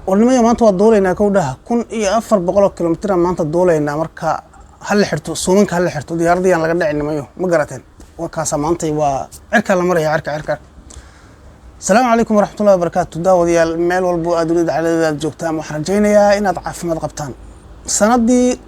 ورنمي ما أنت ودولينا كوده كن أفر بقولك كيلومتر ما أنت دولينا مركا هل حرتو سومنك هل حرتو دياردي أنا لقد عندنا مايو مقرتين وكاسة مانتي وعركة لمرة يا عركة السلام عليكم ورحمة الله وبركاته داودي الميل والبو أدريد على ذات جوكتان وحرجينا يا إن أضعف ما قبتان سندي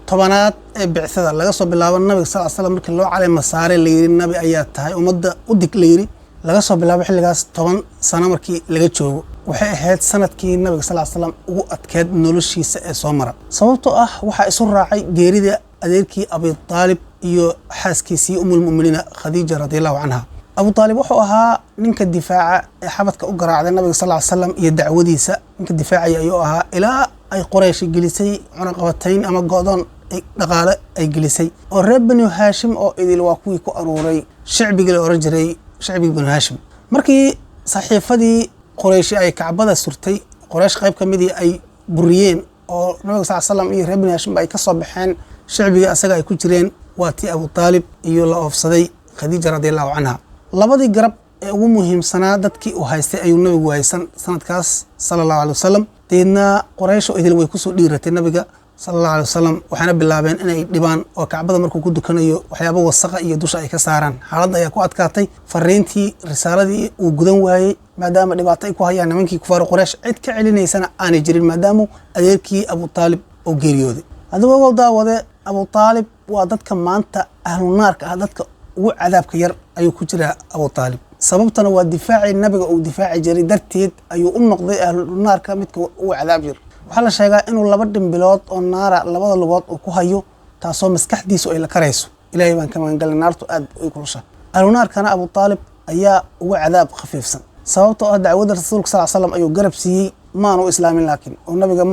طبانات بعثة لقى صوب الله النبي صلى الله عليه وسلم كله على مسار اللي النبي آيات هاي ومدة ودك ليري لقى صوب الله بحل قاس طبعا سنة مركي لقى شو وحيد سنة كي النبي صلى الله عليه وسلم وأتكاد نولش سمرة صوبته وحى سر راعي جريدة أديركي أبي طالب يو حاسكيسي أم المؤمنين خديجة رضي الله عنها أبو طالب وحوها نك الدفاع حبتك أقرأ على النبي صلى الله عليه وسلم يدعو وديسة نك الدفاع يأيوها إلى أي قريش جلسي عنقبتين أما قادون دقالة أي جلسي والرب بن هاشم أو إذا الواقوي كأروري شعبي قال أرجري شعبي بن هاشم مركي صحيفة دي قريش أي كعبة سرتي قريش قيب كمدي أي بريين أو النبي صلى الله عليه وسلم إيه رب بن هاشم أي كصبحان شعبي أسجى يكجرين واتي أبو طالب يلا أفصدي خديجة رضي الله عنها labadii garab ee ugu muhiimsanaa dadkii uu haystay ayuu nabigu haysan sanadkaas sallallahu alayhi wasallam deedna quraysh oo idil way ku soo dhiiratay nabiga sallallahu alayhi wasallam waxaana bilaabeen inay dhibaan oo kacbada markuu ku dukanayo waxyaabo wasaqa iyo dusha ay ka saaraan xaaladda ayaa ku adkaatay fariintii risaaladii uu gudan waayay maadaama dhibaato ay ku hayaan nimankii kufaar quraysh cid ka celinaysana aanay jirin maadaama adeerkii Abu Talib oo geeriyooday hadaba uu daawade Abu Talib waa dadka maanta ahlu naarka ah dadka ugu cadaabka yar ayuu ku jira Abu Talib sababtana waa difaaci nabiga oo difaaci jiray darteed ayuu u noqday ahlu naarka midka ugu cadaab yar waxa la sheegaa inuu laba dhimbilood oo naara labada lugood uu ku hayo taasoo maskaxdiisu ay la karayso ilaahay baan ka magangalay naartu aad ay kulusha ahlu naarkana Abu Talib ayaa ugu cadaab khafiifsan sababtoo ah dacwada rasuulka sallallahu alayhi wasallam ayuu garab siiyay maanu islaamin laakiin oo nabiga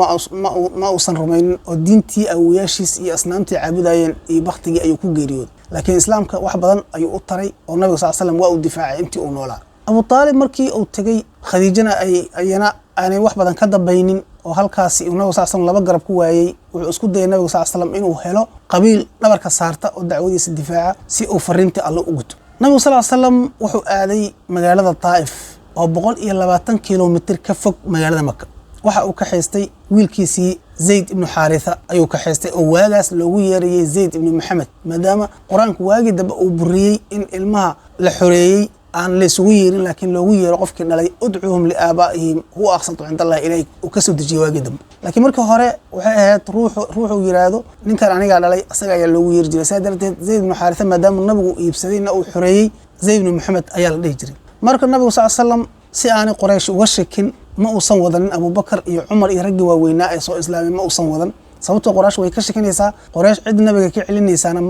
ma uusan rumaynin oo diintii awiyashiis iyo asnaamtii caabudayeen iyo waqtigii ayuu ku geeriyooday laakiin islaamka wax badan ayuu u taray oo nabiga sallallahu alayhi wasallam waa u difaacay intii uu noolaa Abu Talib markii uu tagay Khadiijana ayana aanay wax badan ka dambaynin oo halkaasi uu nabiga sallallahu alayhi wasallam laba garab ku waayay wuxuu isku dayay nabiga sallallahu alayhi wasallam inuu helo qabiil dhabarka saarta oo dacwadiisa difaaca si uu fariinta Allah u guto nabiga sallallahu alayhi wasallam wuxuu aaday magaalada Taif oo 120 kiiloomitir ka fog magaalada Makka waxa uu ka xeystay wiilkiisii Zayd ibn Haritha ayuu ka xeystay oo waagaas loogu yeerayay Zayd ibn Muhammad maadaama quraanku waagi daba uu buriyay in ilmaha la xoreeyay aan la isugu yeerin laakiin loogu yeero qofkii dhalay udcuhum li aabaa'ihim huwa aqsatu inda Allah ilayk oo ka soo dejiyay waagi daba laakiin markii hore waxay ahayd ruuxu yiraahdo ninkan aniga dhalay asaga ayaa loogu yeeri jiray sadarteed Zayd ibn Haritha maadaama nabigu iibsadayna uu xoreeyay Zayd ibn Muhammad ayaa la dhihi jiray marka nabigu sallallahu alayhi wasallam si aanay quraysh uga shakin ma uusan wadan Abu Bakar iyo Umar iyo ragii waaweynaa ee soo islaamay ma uusan wadan sababtoo quraysh way ka shakinaysaa quraysh cid nabiga ka celinaysaana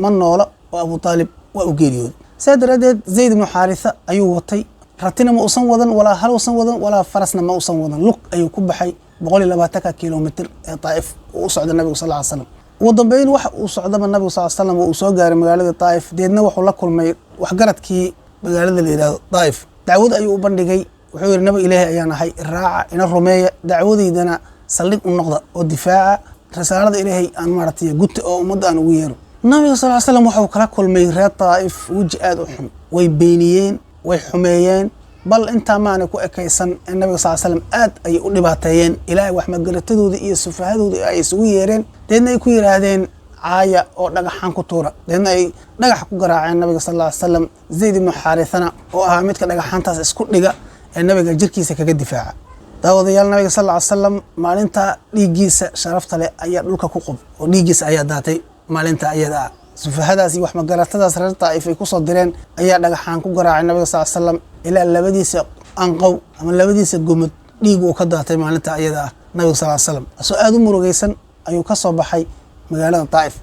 ma noola oo Abu Talib waa u geeriyooday saadaradeed Zayd ibn Haritha ayuu watay ratina ma uusan wadan walaa hal uusan wadan walaa farasna ma uusan wadan lug ayuu ku baxay 120 kiiloomitir ee Taif oo u socda nabiga sallallahu alayhi wasallam ugu dambeyn waxa uu socdaba nabiga sallallahu alayhi wasallam oo soo gaaray magaalada Taif deedna wuxuu la kulmay waxgaradkii magaalada la yiraahdo Taif dacwad ayuu u bandhigay wuxuu yiri nabi ilaahay ayaan ahay raaca ina rumeeya dacwadeydana saldhig u noqda oo difaaca risaalada ilaahay aan maartay gudta oo ummadda aan ugu yeero nabiga sallallahu alayhi wasallam wuxuu kala kulmay reer Taif waji aad u xun way beeniyeen way xumeeyeen bal inta maana ku ekaysan in nabiga sallallahu alayhi wasallam aad ay u dhibaateeyeen ilaahay wax magaratadooda iyo sufahadooda ay isugu yeereen deedna ay ku yiraahdeen caaya oo dhagaxan ku tuura deedna ay dhagax ku garaaceen nabiga sallallahu alayhi wasallam Zayd ibn Harithana oo ahaa midka dhagaxantaas isku dhiga ee nabiga jirkiisa kaga difaaca daawadayaal nabiga sallallahu alayhi wasallam maalinta dhiigiisa sharafta leh ayaa dhulka ku qub oo dhiigiisa ayaa daatay maalinta ayada sufahadaasi wax magaratadaas reer Taif ay ku soo direen ayaa dhagaxan ku garaacay nabiga sallallahu alayhi wasallam ilaa labadiisa anqow ama labadiisa gumad dhiig uu ka daatay maalinta ayada nabiga sallallahu alayhi wasallam soo aad u murugaysan ayuu ka soo baxay magaalada Taif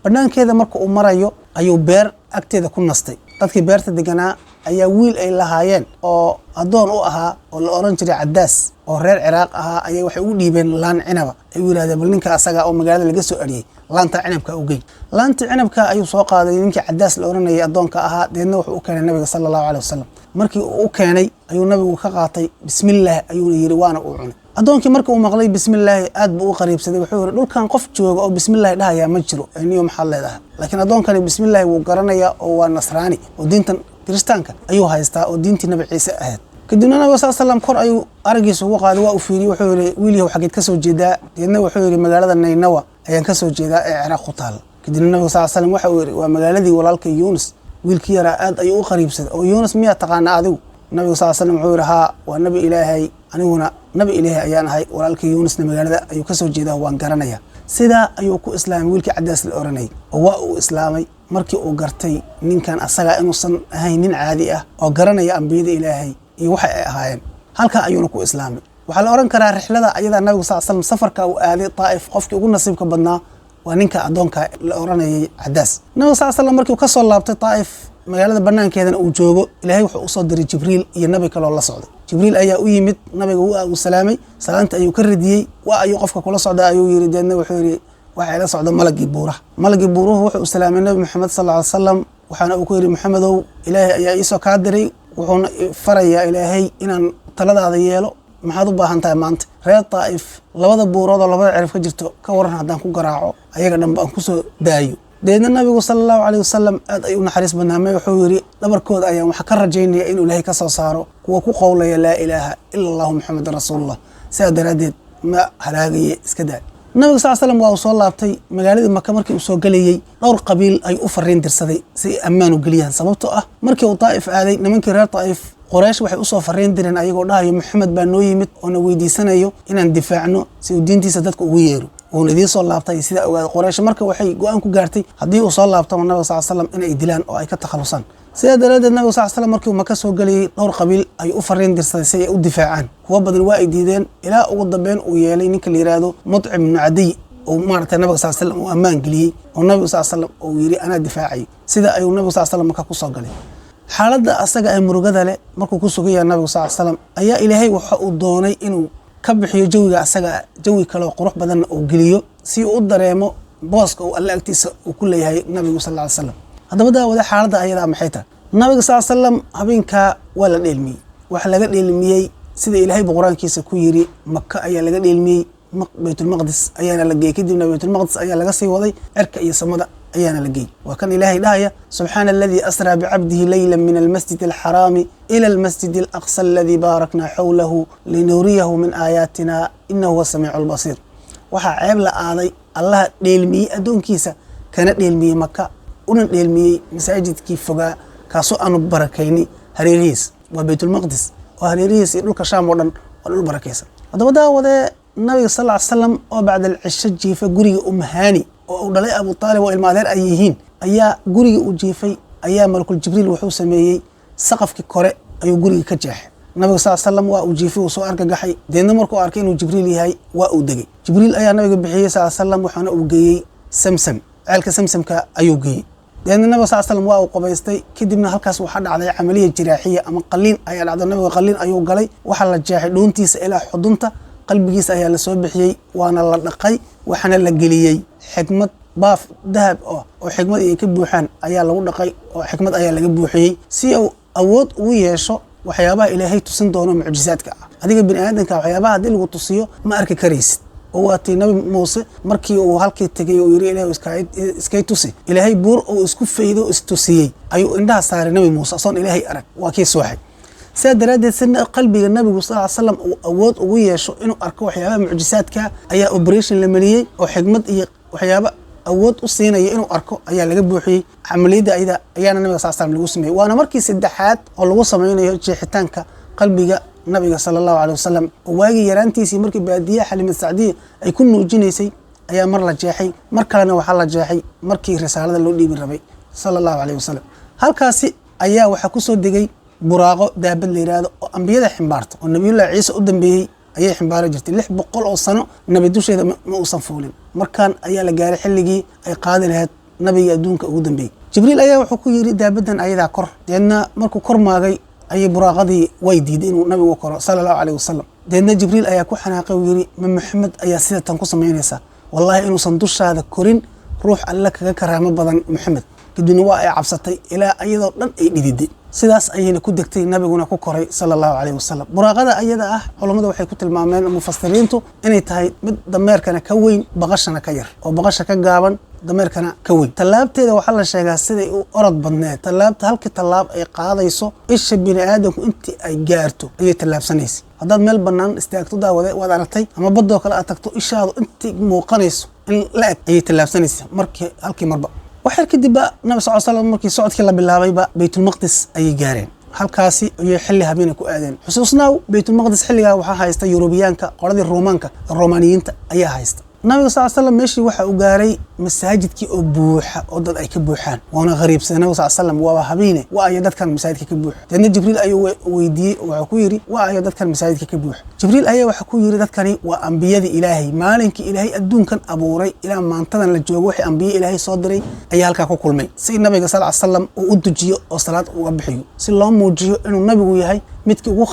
banaankeeda marka uu marayo ayuu beer agteeda ku nastay dadkii beerta deganaa ayaa wiil ay lahaayeen oo adoon u ahaa oo la oran jiray Cadaas oo reer Ciraaq ahaa ayay waxay u dhiibeen laan cinaba ay yiraahdeen bal ninka asaga oo magaalada laga soo ariyay laanta cinabka u geey laanta cinabka ayuu soo qaaday ninkii Cadaas la oranayay adoonka ahaa deedna wuxuu u keenay nabiga sallallahu alayhi wasallam markii uu u keenay ayuu nabigu ka qaatay bismillaah ayuu yiri waana uu cunay adoonkii markii uu maqlay bismillaah aad buu u qariibsaday wuxuu yiri dhulkan qof jooga oo bismillaah dhahaya ma jiro aniyo maxaa leedahay laakiin adoonkani bismillaah wuu garanaya oo waa nasraani oo diintan kiristaanka ayuu haystaa oo diintii nabi Ciise ahayd kadibna nabiga sallallahu alayhi wasallam kor ayuu aragiisa ugu qaaday waa u fiiriyay wuxuu yiri wiilyahow xageed ka soo jeedaa deedna wuxuu yiri magaalada Naynawa ayaan ka soo jeedaa ee Ciraaq ku taal kadibna nabiga sallallahu alayhi wasallam waxa uu yiri waa magaaladii walaalkay Yunus wiilkii yaraa aad ayuu u qariibsaday oo Yunus miyaa taqaana adigu nabiga sallallahu alayhi wasallam wuxuu yiri haa waa nabi ilaahay aniguna nabi ilaahay ayaan ahay walaalkay Yunusna magaalada ayuu ka soo jeedaa waan garanayaa sida ayuu ku islaamay wiilkii Cadaas la oranay oo waa uu islaamay markii uu gartay ninkan asaga inuusan ahayn nin caadi ah oo garanaya ambiyada ilaahay iyo waxa ay ahaayeen halka ayuuna ku islaamay waxa la oran karaa rixlada ayada nabiga sallallahu alayhi wasallam safarka uu aaday Taif qofkii ugu nasiibka badnaa waa ninka adoonka la oranayay Cadaas nabiga sallallahu alayhi wasallam markii uu ka soo laabtay Taif magaalada banaankeedana uu joogo ilaahay wuxuu u soo diray Jibriil iyo nabi kale oo la socday Jibriil ayaa u yimid nabiga uu salaamay salaanta ayuu ka radiyay waa ayuu qofka kula socda ayuu yiri deedna wuxuu yiri waxa ila socdo malagii buuraha wuxuu salaamay nabi Muhammad sallallahu alayhi wasallam waxaana uu ku yiri Muhammadow ilaahay ayaa ii soo ka diray wuxuuna farayaa ilaahay inaan taladaada yeelo maxaad u baahan tahay maanta reer Taif labada buurood oo labada cirif ka jirto ka waran hadaan ku garaaco ayaga dhanba aan ku soo daayo deedna nabigu sallallahu alayhi wasallam aad ay u naxariis badnaamay wuxuu yiri dhabarkooda ayaan waxa ka rajaynaya inuu ilaahay ka soo saaro kuwa ku qowlaya la ilaaha illa allah muhammadur rasuulullah sida daraadeed ma halaagaye iska daa nabiga sallallahu alayhi wasallam waa soo laabtay magaalada Makka markii uu soo galayay dhowr qabiil ay u fariin dirsaday si ammaan u galiyaan sababtoo ah markii uu Taif aaday nimankii reer Taif Quraysh waxay u soo fariin direen ayagoo dhahayo Muhammad baa noo yimid oo na weydiisanayo inaan difaacno si uu diintiisa dadka ugu yeero oo nadii soo laabtay sida ogaad Quraysh marka waxay go'aan ku gaartay hadii uu soo laabto nabiga sallallahu alayhi wasallam inay dilaan oo ay ka takhalusaan sida daraadeed nabiga sallallahu alayhi wasallam markii uu Makka soo galay dhowr qabiil ay u fariin dirsaday si ay u difaacaan kuwa badan waa ay diideen ilaa ugu dambeyn uu yeelay ninka la yiraahdo Mut'im ibn Adiy oo maartay nabiga sallallahu alayhi wasallam uu ammaan galiyay oo nabiga sallallahu alayhi wasallam uu yiri ana difaacay sida ayuu nabiga sallallahu alayhi wasallam Makka ku soo galay xaaladda asaga ay murugada leh markuu ku sugayay nabiga sallallahu alayhi wasallam ayaa ilaahay waxa uu doonay inuu ka bixiyo jawiga asaga jawi kale oo qurux badan oo geliyo si uu dareemo booska uu alla agtiisa uu ku leeyahay nabiga sallallahu alayhi wasallam hadaba daawada xaaladda ayada maxay tahay nabiga sallallahu alayhi wasallam habeenka waa la dheelmiyay waxa laga dheelmiyay sida ilaahay quraankiisa ku yiri Makka ayaa laga dheelmiyay Baytul Maqdis ayaana la geeyay kadibna Baytul Maqdis ayaa laga sii waday cirka iyo samada ayaana la geeyay waa kan ilaahay dhahaya subhanalladhi asra bi'abdihi laylan min al-masjid al-haram ila al-masjid al-aqsa alladhi barakna hawlahu linuriyahu min ayatina innahu huwa as-sami'ul basir waxa ceeb la aaday Allah dheelmiyay adoonkiisa kana dheelmiyay Makka una dheelmiyay masaajidkii fogaa kaasoo aanu barakayni hareerihiis waa Baytul Maqdis oo hareerihiis iyo dhulka Shaam oo dhan waa dhul barakaysan hadaba daawade nabiga sallallahu alayhi wasallam oo bacda al-isha jiifa guriga Hani oo uu dhalay Abu Talib oo ilmaadeer ay yihiin ayaa guriga u jiifay ayaa malakul Jibriil wuxuu sameeyay saqafkii kore ayuu guriga ka jeexay nabiga sallallahu alayhi wasallam waa uu jiifay oo soo argagaxay deedna markuu arkay inuu Jibriil yahay waa uu degay Jibriil ayaa nabiga bixiyay sallallahu alayhi wasallam waxaana uu geeyay Samsam ceelka Samsamka ayuu geeyay deedna nabiga sallallahu alayhi wasallam waa uu qabaystay kadibna halkaas waxa dhacday amaliyad jiraaxiya ama qaliin ayaa dhacday nabiga qaliin ayuu galay waxa la jeexay dhuuntiisa ilaa xudunta qalbigiisa ayaa la soo bixiyay waana la dhaqay waxana la geliyay xikmad baaf dahab oo xikmad ay ka buuxaan ayaa lagu dhaqay oo xikmad ayaa laga buuxiyay si uu awood ugu yeesho waxyaabaha ilaahay tusin doono mucjizaadka adiga bini aadanka waxyaabaha hadii lagu tusiyo ma arki karaysid oo waati nabi Muuse markii uu halkii tagay oo yiri ilaahay iska tusi ilaahay buur oo isku faydo istusiyay ayuu indhaha saaray nabi Muuse asoon ilaahay arag waa kii soo xay sida daraadeed sina qalbiga nabiga sallallahu alayhi wasallam uu awood ugu yeesho inuu arko waxyaabaha mucjizaadka ayaa operation la mariyay oo xikmad iyo waxyaaba awood u siinaya inuu arko ayaa laga buuxiyay amaliyada ayada ayaana nabiga sallallahu alayhi wasallam lagu sameeyay waana markii saddexaad oo lagu sameeyay jeexitaanka qalbiga nabiga sallallahu alayhi wasallam waagi yaraantiisii markii baadiyaha Xalimad Sacdiya ay ku nuujinaysay ayaa mar la jeexay mar kalena waxa la jeexay markii risaalada loo dhiibin rabay sallallahu alayhi wasallam halkaasi ayaa waxa ku soo degay buraaqo daabad la yiraahdo oo ambiyada ximbaarto oo nabiyullah Ciise u dambeeyay ayay ximbaari jirtay 600 oo sano nabi dusheeda ma uusan fuulin markaan ayaa la gaaray xilligii ay qaadi lahayd nabiga adduunka ugu dambeeyay Jibriil ayaa wuxuu ku yiri daabadan ayada kor deedna markuu kor maagay ayay buraaqadii way diiday inuu nabigu koro sallallahu alayhi wasallam deedna Jibriil ayaa ku xanaaqay oo yiri Muhammad ayaa sida tan ku sameynaysa wallahi inuu san dushaada korin ruux alla kaga karaamo badan Muhammad kadibna waa ay cabsatay ilaa ayadoo dhan ay dhididay sidaas ayayna ku degtay nabiguna ku koray sallallahu alayhi wasallam buraaqada ayada ah culimadu waxay ku tilmaameen mufassiriintu inay tahay mid dameerkana ka weyn baqashana ka yar oo baqasha ka gaaban dameerkana ka weyn tallaabteeda waxaa la sheegaa siday u orod badneed tallaabta halkii tallaab ay qaadayso isha bini aadamku intii ay gaarto ayay tallaabsanaysa haddaad meel bannaan istaagto daawade waad aragtay ama baddoo kale aad tagto ishaadu intii muuqanayso in la eg ayay tallaabsanaysa markii halkii marba waxyar kadibba nabi sal slam markii socodkii la bilaabayba baytulmaqdis ayay gaareen halkaasi ayay xilli habeen ku aadeen xusuusnaaw baytulmaqdis xilligaa waxaa haysta yurubiyaanka qoladii romaaniyiinta ayaa haysta nabiga sal slam meeshii waxa uu gaaray masaajidkii oo buuxa oo dad ay ka buuxaan waana qariibsaday nabiga sal slam waa habeene waa ay dadkan masaajidka ka buuxa dadna jibriil ayuu weydiiyey waxa ku yiri waa ay dadkan masaajidka ka buuxa jibriil ayaa waxa ku yiri dadkani waa ambiyadii ilaahay maalinkii ilaahay adduunkan abuuray ilaa maantadan la joogo wixii ambiye ilaahay soo diray ayaa halka ku kulmay si nabiga sal slam uu u dujiyo oo salaad uga bixiyo si loo muujiyo inuu nabigu yahay midkii ugu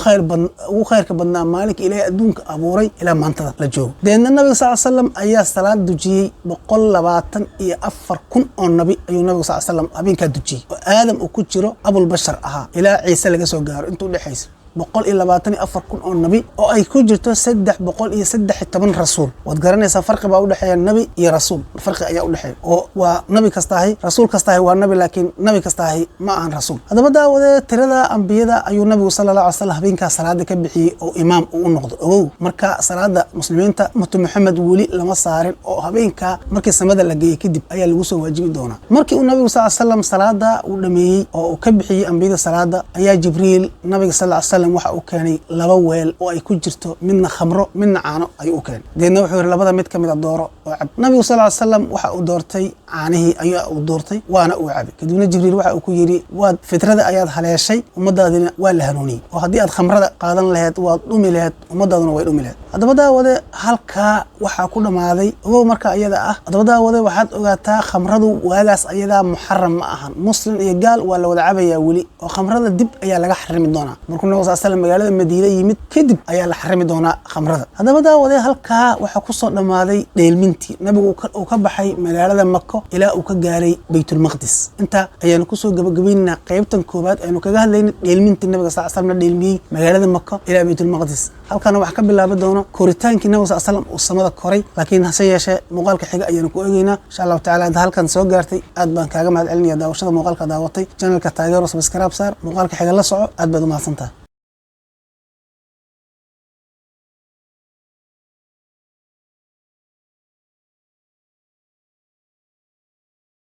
khayrka badnaa maalinka ilaahay adduunka abuuray ilaa maantada la joogo deedna nabiga sal slam ayaa salaad dujiyey 124,000 oo nabi ayuu nabiga sal slam habeenkaa dujiyey oo aadam uu ku jiro abulbashar ahaa ilaa ciise laga soo gaaro intuu dhexaysa 124,000 oo nabi oo ay ku jirto 313 rasuul wad garanaysaa farqi baa u dhaxeeya nabi iyo rasuul farqi ayaa u dhaxeeya oo waa nabi kastaahay rasuul kastaahay waa nabi laakiin nabi kastaahay ma aan rasuul hadaba daawade tirada ambiyada ayuu nabigu sallallahu alayhi wasallam habeenka salaada ka bixiyay oo imaam uu noqdo ogow marka salaada muslimiinta Muhammad wali lama saarin oo habeenka markii samada la geeyay kadib ayaa lagu soo waajibi doonaa markii uu nabigu sallallahu alayhi wasallam salaada uu dhameeyay oo uu ka bixiyay ambiyada salaada ayaa jibriil nabiga sallallahu alayhi wasallam waxa uu keenay laba weel oo ay ku jirto midna khamro midna caano ay u keenay deedna wuxuu yiri labada mid kamid ah dooro oo cab nabiga sallallahu alayhi wasallam waxa uu doortay caanihi ayaa uu doortay waana uu cabay kadibna jibriil waxa uu ku yiri waad fitrada ayaad haleeshay ummadaadina waa la hanuuniyay oo haddii aad khamrada qaadan lahayd waad dhumi lahayd ummadaaduna way dhumi lahayd hadaba daawade halka waxa ku dhamaaday oo marka iyada ah hadaba daawade waxaad ogaataa khamradu waagaas ayada muharram ma ahan muslim iyo gaal waa la wada cabaya wali oo khamrada dib ayaa laga xarimi doonaa markuu nabiga sallallahu magaalada Madiina yimid kadib ayaa la xarimi doonaa khamrada hadaba daawade halka waxa ku soo dhamaaday dheelmintii nabigu uu ka baxay magaalada Makka ilaa uu ka gaaray Baytulmaqdis inta ayaan ku soo gabagabeynaa qaybtan koobaad aynu kaga hadlaynay dheelmintii nabiga sallallahu alayhi wasallam dheelmiyay magaalada Makka ilaa Baytulmaqdis halkana wax ka bilaabi doona koritaankii nabiga sallallahu alayhi wasallam uu samada koray laakiin hase yeeshee muuqaalka xiga ayaan ku eegaynaa insha Allah ta'ala inta halkan soo gaartay aad baan kaaga mahad celinayaa daawashada muuqaalka daawatay channelka taageero subscribe saar muuqaalka xiga la soco aad baad u mahadsantahay